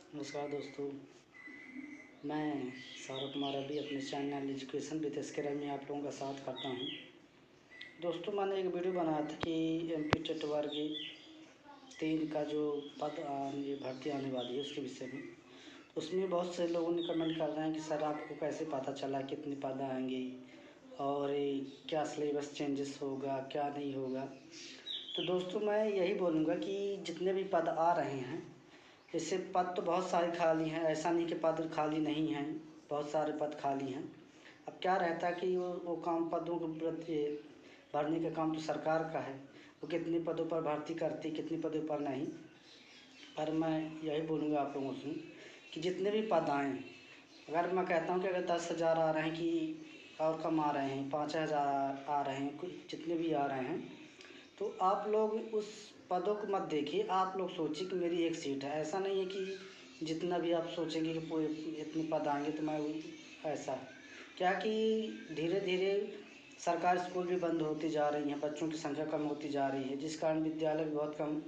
नमस्कार दोस्तों, मैं सौरभ कुमार अभी अपने चैनल एजुकेशन विद एसके में आप लोगों का साथ करता हूं। दोस्तों, मैंने एक वीडियो बनाया था कि एमपी टेट वर्ग 3 का जो पद ये भर्ती आने वाली है उसके विषय में। उसमें बहुत से लोगों ने कमेंट कर रहे हैं कि सर आपको कैसे पता चला कितने पद आएंगे और क्या सिलेबस चेंजेस होगा क्या नहीं होगा। तो दोस्तों, मैं यही बोलूँगा कि जितने भी पद आ रहे हैं, इससे पद तो बहुत सारे खाली हैं, ऐसा नहीं कि पद खाली नहीं हैं, बहुत सारे पद खाली हैं। अब क्या रहता है कि वो काम पदों को भरने का काम तो सरकार का है, वो कितने पदों पर भर्ती करती कितने पदों पर नहीं। पर मैं यही बोलूँगा आप लोगों से कि जितने भी पद आएँ, अगर मैं कहता हूँ कि अगर 10,000 आ रहे हैं कि और कम आ रहे हैं, 5,000 आ रहे हैं, कुछ जितने भी आ रहे हैं, तो आप लोग उस पदों को मत देखिए। आप लोग सोचिए कि मेरी एक सीट है। ऐसा नहीं है कि जितना भी आप सोचेंगे कि पूरे इतने पद आएंगे तो मैं ऐसा क्या कि धीरे धीरे सरकारी स्कूल भी बंद होती जा रही हैं, बच्चों की संख्या कम होती जा रही है, जिस कारण विद्यालय भी बहुत कम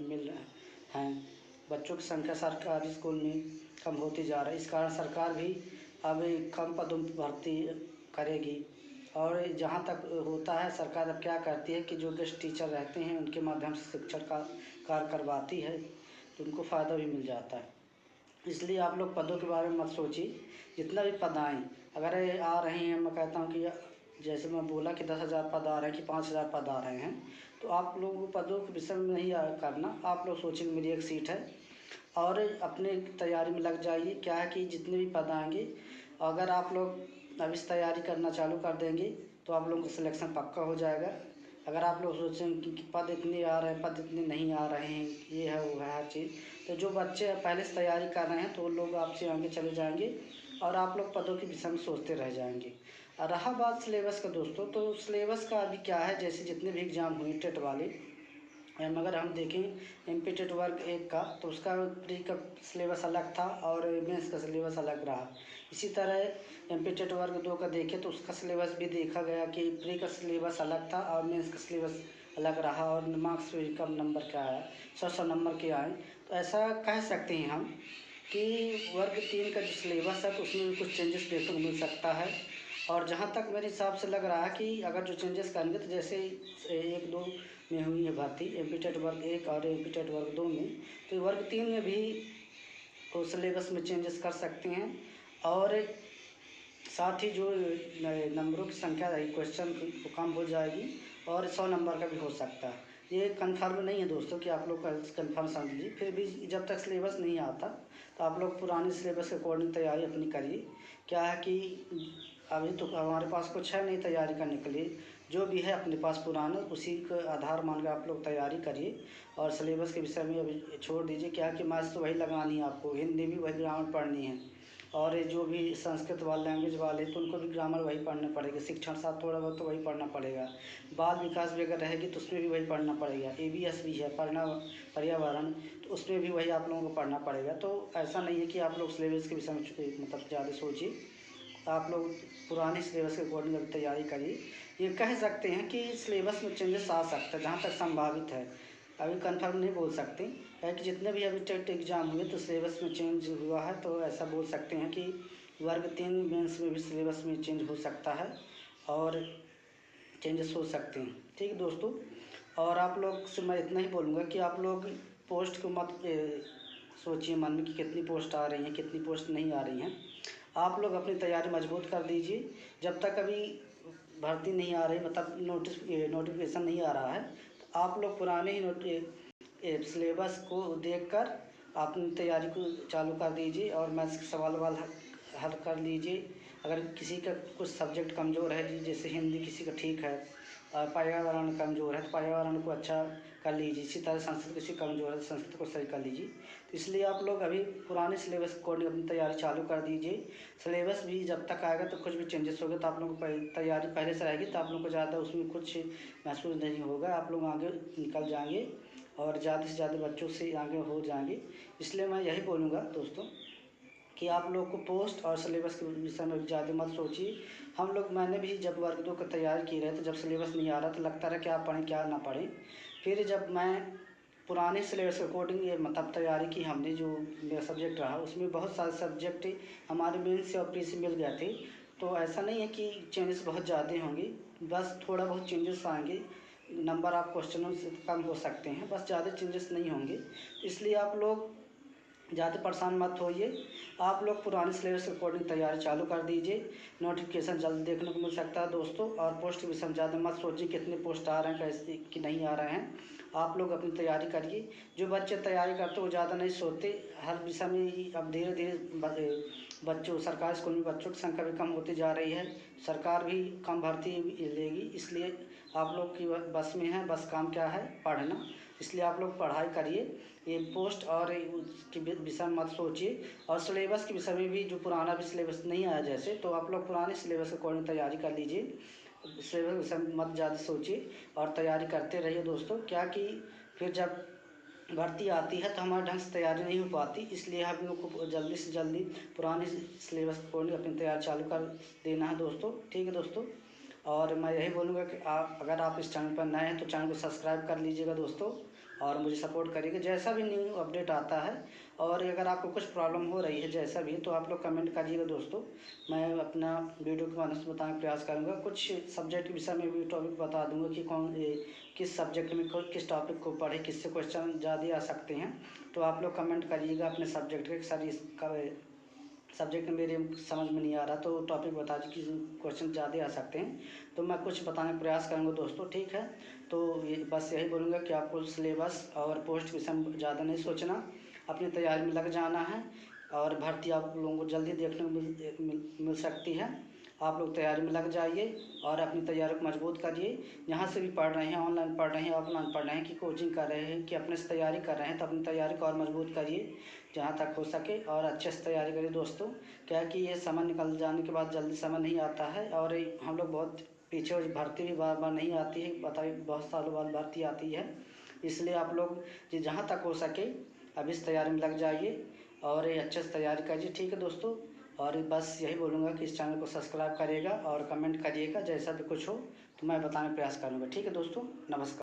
मिल रहे हैं। बच्चों की संख्या सरकारी स्कूल में कम होती जा रही है, इस कारण सरकार भी अब कम पदों पर भर्ती करेगी। और जहाँ तक होता है, सरकार अब क्या करती है कि जो गेस्ट टीचर रहते हैं उनके माध्यम से शिक्षण का कार्य करवाती है, तो उनको फ़ायदा भी मिल जाता है। इसलिए आप लोग पदों के बारे में मत सोचिए। जितना भी पद आएँ, अगर ये आ रहे हैं, मैं कहता हूँ कि जैसे मैं बोला कि 10,000 पद आ रहे हैं कि 5,000 पद आ रहे हैं, तो आप लोग पदों के विषय में नहीं करना। आप लोग सोचेंगे मेरी एक सीट है और अपने तैयारी में लग जाइए। क्या है कि जितने भी पद आएंगे, अगर आप लोग अब इस तैयारी करना चालू कर देंगे तो आप लोगों का सिलेक्शन पक्का हो जाएगा। अगर आप लोग सोचें कि पद इतने आ रहे हैं, पद इतने नहीं आ रहे हैं, ये है वो है हर चीज़, तो जो बच्चे पहले से तैयारी कर रहे हैं तो वो लोग आपसे आगे चले जाएंगे और आप लोग पदों के विषय में सोचते रह जाएंगे। और रहा बात सिलेबस का दोस्तों, तो सिलेबस का अभी क्या है, जैसे जितने भी एग्ज़ाम हुए टेट वाले, मगर हम देखें एमपी टेट वर्ग 1 का, तो उसका प्री का सिलेबस अलग था और मेंस का सिलेबस अलग रहा। इसी तरह एमपी टेट वर्ग 2 का देखें तो उसका सिलेबस भी देखा गया कि प्री का सिलेबस अलग था और मेंस का सिलेबस अलग रहा और मार्क्स भी कम नंबर का आया, 100 नंबर के आए। तो ऐसा कह सकते हैं हम कि वर्ग 3 का जो सिलेबस है तो उसमें भी कुछ चेंजेस देखने को मिल सकता है। और जहाँ तक मेरे हिसाब से लग रहा है कि अगर जो चेंजेस करेंगे, तो जैसे 1-2 में हुई है भर्ती एमपी टेट वर्ग 1 और एमपी टेट वर्ग 2 में, तो वर्ग 3 में भी वो सिलेबस में चेंजेस कर सकते हैं। और साथ ही जो नंबरों की संख्या रही क्वेश्चन की वो कम हो जाएगी और 100 नंबर का भी हो सकता है। ये कंफर्म नहीं है दोस्तों कि आप लोग कंफर्म समझ लीजिए। फिर भी जब तक सिलेबस नहीं आता तो आप लोग पुराने सिलेबस के अकॉर्डिंग तैयारी अपनी करिए। क्या है कि अभी तो हमारे पास कुछ है नहीं तैयारी करने के लिए, जो भी है अपने पास पुराना उसी का आधार मान के आप लोग तैयारी करिए। और सिलेबस के विषय में अभी छोड़ दीजिए। क्या है कि मैथ्स तो वही लगानी है आपको, हिंदी भी वही ग्रामर पढ़नी है, और जो भी संस्कृत वाले लैंग्वेज वाले तो उनको भी ग्रामर वही पढ़ना पड़ेगा, शिक्षण साथ थोड़ा बहुत तो वही पढ़ना पड़ेगा। बाल विकास भी अगर रहेगी तो उसमें भी वही पढ़ना पड़ेगा। एबीएस भी है पर्यावरण, तो उसमें भी वही आप लोगों को पढ़ना पड़ेगा। तो ऐसा नहीं है कि आप लोग सिलेबस के विषय में मतलब ज़्यादा सोचिए। आप लोग पुराने सिलेबस के अकॉर्डिंग अभी तैयारी करिए। ये कह सकते हैं कि सिलेबस में चेंजेस आ सकता है जहाँ तक संभावित है, अभी कंफर्म नहीं बोल सकते। है कि जितने भी अभी टेट एग्ज़ाम हुए तो सिलेबस में चेंज हुआ है, तो ऐसा बोल सकते हैं कि वर्ग 3 मेंस में भी सिलेबस में चेंज हो सकता है और चेंजेस हो सकते हैं। ठीक है दोस्तों, और आप लोग से मैं इतना ही बोलूँगा कि आप लोग पोस्ट को मत सोचिए मन में कि कितनी पोस्ट आ रही हैं कितनी पोस्ट नहीं आ रही हैं। आप लोग अपनी तैयारी मजबूत कर दीजिए। जब तक अभी भर्ती नहीं आ रही, मतलब नोटिफिकेशन नहीं आ रहा है, तो आप लोग पुराने ही सिलेबस को देखकर अपनी तैयारी को चालू कर दीजिए और मैथ्स के सवाल वाल हल कर लीजिए। अगर किसी का कुछ सब्जेक्ट कमज़ोर है, जैसे हिंदी किसी का ठीक है, पर्यावरण कमज़ोर है तो पर्यावरण को अच्छा कर लीजिए। इसी तरह संस्कृत किसी कमज़ोर है तो संस्कृत को सही कर लीजिए। तो इसलिए आप लोग अभी पुराने सिलेबस के अकॉर्डिंग अपनी तैयारी चालू कर दीजिए। सिलेबस भी जब तक आएगा तो कुछ भी चेंजेस होगा तो आप लोगों को तैयारी पहले से रहेगी, तो आप लोगों को ज़्यादा उसमें कुछ महसूस नहीं होगा। आप लोग आगे निकल जाएंगे और ज़्यादा से ज़्यादा बच्चों से आगे हो जाएंगे। इसलिए मैं यही बोलूँगा दोस्तों कि आप लोग को पोस्ट और सिलेबस के विषय में ज़्यादा मत सोचिए। मैंने भी जब वर्ग 2 की तैयारी की रहे तो जब सिलेबस नहीं आ रहा तो लगता रहा क्या पढ़ें क्या ना पढ़ें। फिर जब मैं पुराने सिलेबस के अकॉर्डिंग ये मतलब तैयारी की हमने। जो मेरा सब्जेक्ट रहा उसमें बहुत सारे सब्जेक्ट हमारे मेन से और प्री से मिल गए थे। तो ऐसा नहीं है कि चेंजेस बहुत ज़्यादा होंगे, बस थोड़ा बहुत चेंजेस आएंगे। नंबर आप क्वेश्चनों से कम हो सकते हैं, बस ज़्यादा चेंजेस नहीं होंगे। इसलिए आप लोग ज़्यादा परेशान मत होइए। आप लोग पुराने सिलेबस के अकॉर्डिंग तैयारी चालू कर दीजिए। नोटिफिकेशन जल्द देखने को मिल सकता है दोस्तों। और पोस्ट के विषय में ज़्यादा मत सोचिए कितने पोस्ट आ रहे हैं, कैसे कि नहीं आ रहे हैं। आप लोग अपनी तैयारी करिए। जो बच्चे तैयारी करते वो ज़्यादा नहीं सोते। हर विषय में ही अब धीरे धीरे बच्चों सरकारी स्कूल में बच्चों की संख्या भी कम होती जा रही है। सरकार भी कम भर्ती लेगी, इसलिए आप लोग की बस में है, बस काम क्या है, पढ़ना। इसलिए आप लोग पढ़ाई करिए। ये पोस्ट और उसके विषय में मत सोचिए। और सिलेबस के विषय में भी जो पुराना भी सिलेबस नहीं आया जैसे, तो आप लोग पुराने सिलेबस के अकॉर्डिंग तैयारी कर लीजिए। सिलेबस के विषय में मत ज़्यादा सोचिए और तैयारी करते रहिए दोस्तों। क्या कि फिर जब भर्ती आती है तो हमारे ढंग से तैयारी नहीं हो पाती। इसलिए हम लोग को जल्दी से जल्दी पुराने सिलेबस के अकॉर्डिंग अपनी तैयारी चालू कर देना है दोस्तों। ठीक है दोस्तों। और मैं यही बोलूँगा कि अगर आप इस चैनल पर नए हैं तो चैनल को सब्सक्राइब कर लीजिएगा दोस्तों। और मुझे सपोर्ट करिएगा जैसा भी न्यू अपडेट आता है। और अगर आपको कुछ प्रॉब्लम हो रही है जैसा भी, तो आप लोग कमेंट करिएगा दोस्तों। मैं अपना वीडियो के माध्यम से बताने का प्रयास करूँगा। कुछ सब्जेक्ट के विषय में भी टॉपिक बता दूँगा कि किस सब्जेक्ट में किस टॉपिक को पढ़े, किससे क्वेश्चन ज़्यादा आ सकते हैं। तो आप लोग कमेंट करिएगा अपने सब्जेक्ट के। सर इसका सब्जेक्ट मेरे समझ में नहीं आ रहा तो टॉपिक बता दीजिए कि क्वेश्चन ज़्यादा आ सकते हैं, तो मैं कुछ बताने का प्रयास करूँगा दोस्तों। ठीक है। तो ये बस यही बोलूँगा कि आपको सिलेबस और पोस्ट के विषय में ज़्यादा नहीं सोचना, अपनी तैयारी में लग जाना है। और भर्ती आप लोगों को जल्दी देखने को मिल सकती है। आप लोग तैयारी में लग जाइए और अपनी तैयारी को मजबूत करिए। यहाँ से भी पढ़ रहे हैं, ऑनलाइन पढ़ रहे हैं, ऑफलाइन पढ़ रहे हैं, कि कोचिंग कर रहे हैं, कि अपने से तैयारी कर रहे हैं, तो अपनी तैयारी को और मजबूत करिए जहाँ तक हो सके और अच्छे से तैयारी करिए दोस्तों। क्या कि ये समय निकल जाने के बाद जल्दी समय नहीं आता है और हम लोग बहुत पीछे, भर्ती भी बार बार नहीं आती है, बताइए बहुत सालों बाद भर्ती आती है। इसलिए आप लोग जहाँ तक हो सके अभी इस तैयारी में लग जाइए और ये अच्छे से तैयारी करिए। ठीक है दोस्तों। और बस यही बोलूँगा कि इस चैनल को सब्सक्राइब करिएगा और कमेंट करिएगा, जैसा भी कुछ हो तो मैं बताने का प्रयास करूँगा। ठीक है दोस्तों, नमस्कार।